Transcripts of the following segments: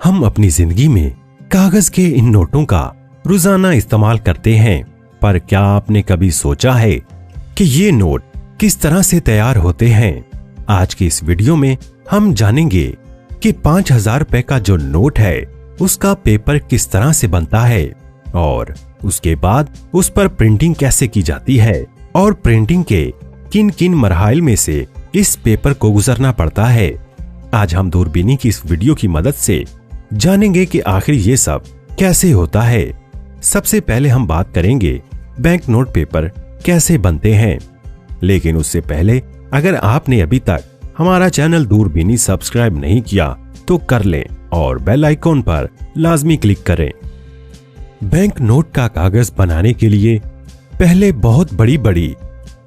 हम अपनी जिंदगी में कागज के इन नोटों का रोजाना इस्तेमाल करते हैं, पर क्या आपने कभी सोचा है कि ये नोट किस तरह से तैयार होते हैं? आज की इस वीडियो में हम जानेंगे कि 5000 रुपए का जो नोट है उसका पेपर किस तरह से बनता है और उसके बाद उस पर प्रिंटिंग कैसे की जाती है और प्रिंटिंग के किन किन मरहल में से इस पेपर को गुजरना पड़ता है। आज हम दूरबीनी की इस वीडियो की मदद से जानेंगे कि आखिर ये सब कैसे होता है। सबसे पहले हम बात करेंगे बैंक नोट पेपर कैसे बनते हैं, लेकिन उससे पहले अगर आपने अभी तक हमारा चैनल दूरबीनी सब्सक्राइब नहीं किया तो कर लें और बेल आइकॉन पर लाजमी क्लिक करें। बैंक नोट का कागज बनाने के लिए पहले बहुत बड़ी बड़ी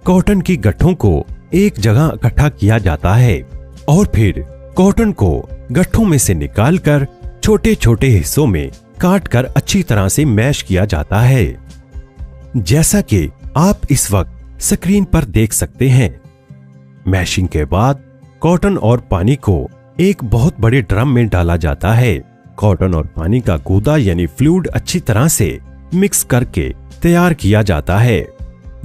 कॉटन की गट्ठों को एक जगह इकट्ठा किया जाता है और फिर कॉटन को गट्ठों में से निकालकर छोटे छोटे हिस्सों में काटकर अच्छी तरह से मैश किया जाता है, जैसा कि आप इस वक्त स्क्रीन पर देख सकते हैं। मैशिंग के बाद कॉटन और पानी को एक बहुत बड़े ड्रम में डाला जाता है। कॉटन और पानी का गूदा यानी फ्लूइड अच्छी तरह से मिक्स करके तैयार किया जाता है,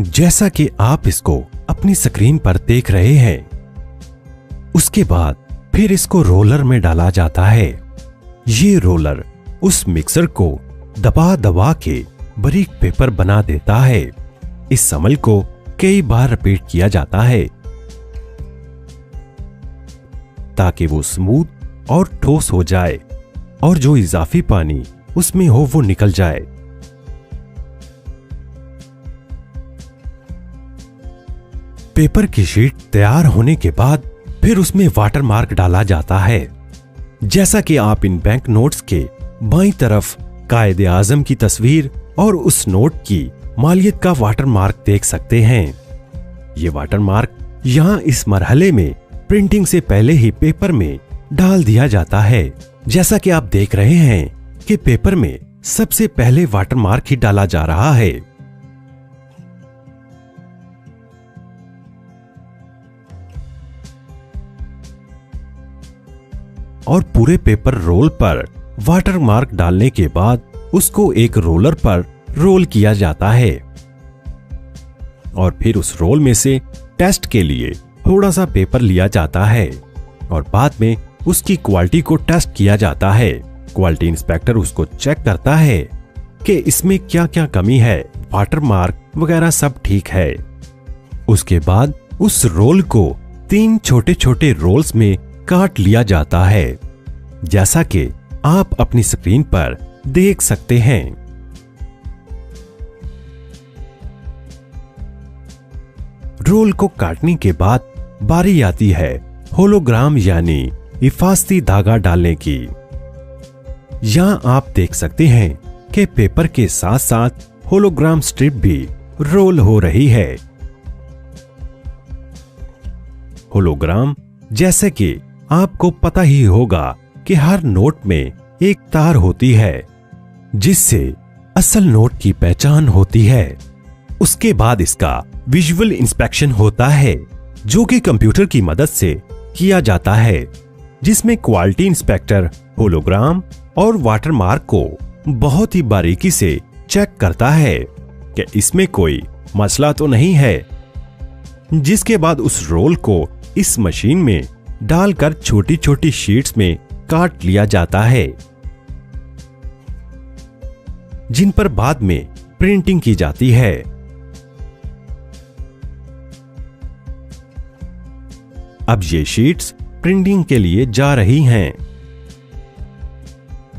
जैसा कि आप इसको अपनी स्क्रीन पर देख रहे हैं। उसके बाद फिर इसको रोलर में डाला जाता है। ये रोलर उस मिक्सर को दबा दबा के बारीक पेपर बना देता है। इस अमल को कई बार रिपीट किया जाता है ताकि वो स्मूथ और ठोस हो जाए और जो इजाफी पानी उसमें हो वो निकल जाए। पेपर की शीट तैयार होने के बाद फिर उसमें वाटर मार्क डाला जाता है, जैसा कि आप इन बैंक नोट्स के बाईं तरफ कायदे आजम की तस्वीर और उस नोट की मालियत का वाटर मार्क देख सकते हैं। ये वाटर मार्क यहाँ इस मरहले में प्रिंटिंग से पहले ही पेपर में डाल दिया जाता है, जैसा कि आप देख रहे हैं कि पेपर में सबसे पहले वाटर मार्क ही डाला जा रहा है। और पूरे पेपर रोल पर वाटर मार्क डालने के बाद उसको एक रोलर पर रोल किया जाता है और फिर उस रोल में से टेस्ट के लिए थोड़ा सा पेपर लिया जाता है और बाद में उसकी क्वालिटी को टेस्ट किया जाता है। क्वालिटी इंस्पेक्टर उसको चेक करता है कि इसमें क्या क्या कमी है, वाटर मार्क वगैरह सब ठीक है। उसके बाद उस रोल को 3 छोटे छोटे रोल्स में काट लिया जाता है, जैसा कि आप अपनी स्क्रीन पर देख सकते हैं। रोल को काटने के बाद बारी आती है होलोग्राम यानी हिफाजती धागा डालने की। यहां आप देख सकते हैं कि पेपर के साथ साथ होलोग्राम स्ट्रिप भी रोल हो रही है। होलोग्राम जैसे कि आपको पता ही होगा कि हर नोट में एक तार होती है जिससे असल नोट की पहचान होती है। उसके बाद इसका विजुअल इंस्पेक्शन होता है जो कि कंप्यूटर की मदद से किया जाता है, जिसमें क्वालिटी इंस्पेक्टर होलोग्राम और वाटर मार्क को बहुत ही बारीकी से चेक करता है कि इसमें कोई मसला तो नहीं है। जिसके बाद उस रोल को इस मशीन में डालकर छोटी छोटी शीट्स में काट लिया जाता है, जिन पर बाद में प्रिंटिंग की जाती है। अब ये शीट्स प्रिंटिंग के लिए जा रही हैं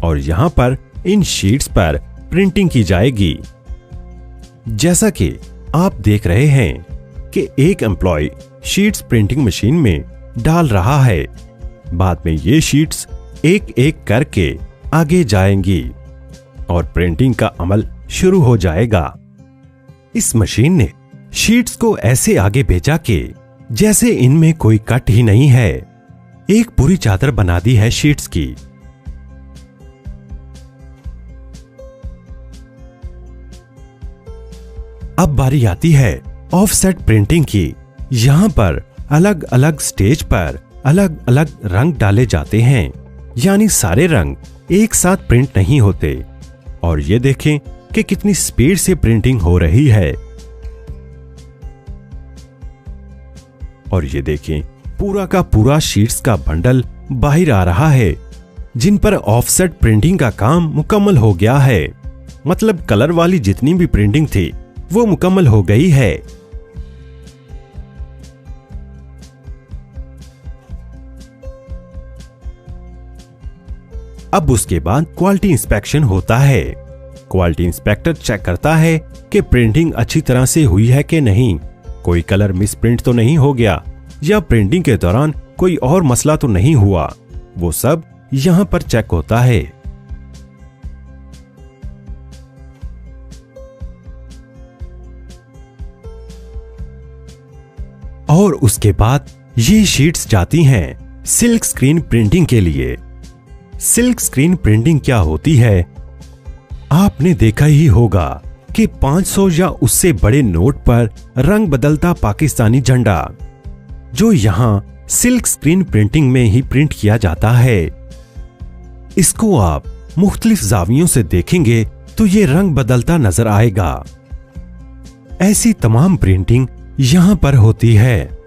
और यहां पर इन शीट्स पर प्रिंटिंग की जाएगी। जैसा कि आप देख रहे हैं कि एक एम्प्लॉय शीट्स प्रिंटिंग मशीन में डाल रहा है। बाद में ये शीट्स एक एक करके आगे जाएंगी और प्रिंटिंग का अमल शुरू हो जाएगा। इस मशीन ने शीट्स को ऐसे आगे भेजा कि जैसे इनमें कोई कट ही नहीं है। एक पूरी चादर बना दी है शीट्स की। अब बारी आती है ऑफसेट प्रिंटिंग की। यहाँ पर अलग अलग स्टेज पर अलग अलग रंग डाले जाते हैं, यानी सारे रंग एक साथ प्रिंट नहीं होते। और ये देखें कि कितनी स्पीड से प्रिंटिंग हो रही है। और ये देखें पूरा का पूरा शीट्स का बंडल बाहर आ रहा है, जिन पर ऑफसेट प्रिंटिंग का काम मुकम्मल हो गया है। मतलब कलर वाली जितनी भी प्रिंटिंग थी वो मुकम्मल हो गई है। अब उसके बाद क्वालिटी इंस्पेक्शन होता है। क्वालिटी इंस्पेक्टर चेक करता है कि प्रिंटिंग अच्छी तरह से हुई है कि नहीं, कोई कलर मिस प्रिंट तो नहीं हो गया, या प्रिंटिंग के दौरान कोई और मसला तो नहीं हुआ। वो सब यहां पर चेक होता है। और उसके बाद ये शीट्स जाती हैं सिल्क स्क्रीन प्रिंटिंग के लिए। सिल्क स्क्रीन प्रिंटिंग क्या होती है? आपने देखा ही होगा कि 500 या उससे बड़े नोट पर रंग बदलता पाकिस्तानी झंडा, जो यहां सिल्क स्क्रीन प्रिंटिंग में ही प्रिंट किया जाता है। इसको आप मुख्तलिफ जावियों से देखेंगे तो ये रंग बदलता नजर आएगा। ऐसी तमाम प्रिंटिंग यहां पर होती है।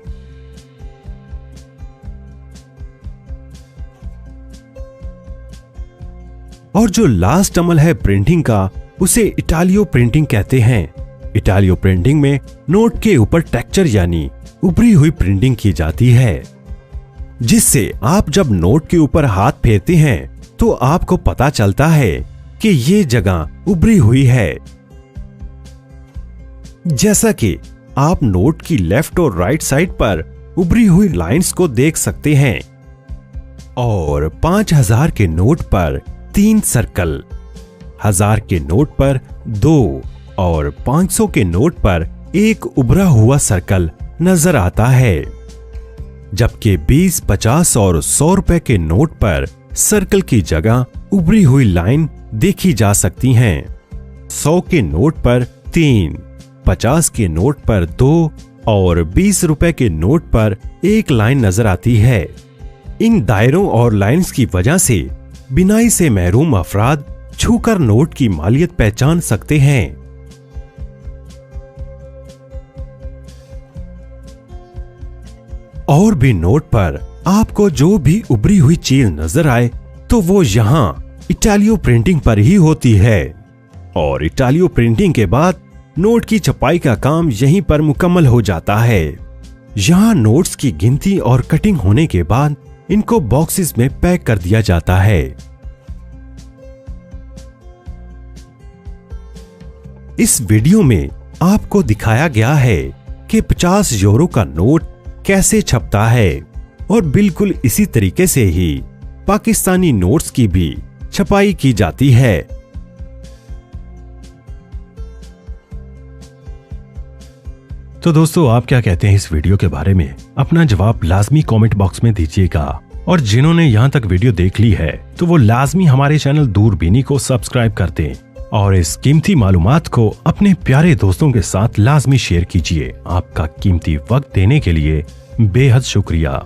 और जो लास्ट अमल है प्रिंटिंग का, उसे इटालियो प्रिंटिंग कहते हैं। इटालियो प्रिंटिंग में नोट के ऊपर टेक्सचर यानी उभरी हुई प्रिंटिंग की जाती है, जिससे आप जब नोट के ऊपर हाथ फेरते हैं तो आपको पता चलता है कि ये जगह उभरी हुई है। जैसा कि आप नोट की लेफ्ट और राइट साइड पर उभरी हुई लाइंस को देख सकते हैं। और 5000 के नोट पर 3 सर्कल, 1000 के नोट पर 2 और 500 के नोट पर एक उभरा हुआ सर्कल नजर आता है। जबकि 20, 50 और 100 रुपए के नोट पर सर्कल की जगह उभरी हुई लाइन देखी जा सकती हैं। 100 के नोट पर 3, 50 के नोट पर 2 और 20 रुपए के नोट पर एक लाइन नजर आती है। इन दायरों और लाइंस की वजह से बिनाई से महरूम अफराद छूकर नोट की मालियत पहचान सकते हैं। और भी नोट पर आपको जो भी उभरी हुई चीज नजर आए तो वो यहाँ इटालियो प्रिंटिंग पर ही होती है। और इटालियो प्रिंटिंग के बाद नोट की छपाई का काम यहीं पर मुकम्मल हो जाता है। यहाँ नोट्स की गिनती और कटिंग होने के बाद इनको बॉक्सेस में पैक कर दिया जाता है। इस वीडियो में आपको दिखाया गया है कि 50 यूरो का नोट कैसे छपता है, और बिल्कुल इसी तरीके से ही पाकिस्तानी नोट्स की भी छपाई की जाती है। तो दोस्तों, आप क्या कहते हैं इस वीडियो के बारे में? अपना जवाब लाजमी कमेंट बॉक्स में दीजिएगा। और जिन्होंने यहाँ तक वीडियो देख ली है तो वो लाजमी हमारे चैनल दूरबीनी को सब्सक्राइब कर दें और इस कीमती मालूमात को अपने प्यारे दोस्तों के साथ लाजमी शेयर कीजिए। आपका कीमती वक्त देने के लिए बेहद शुक्रिया।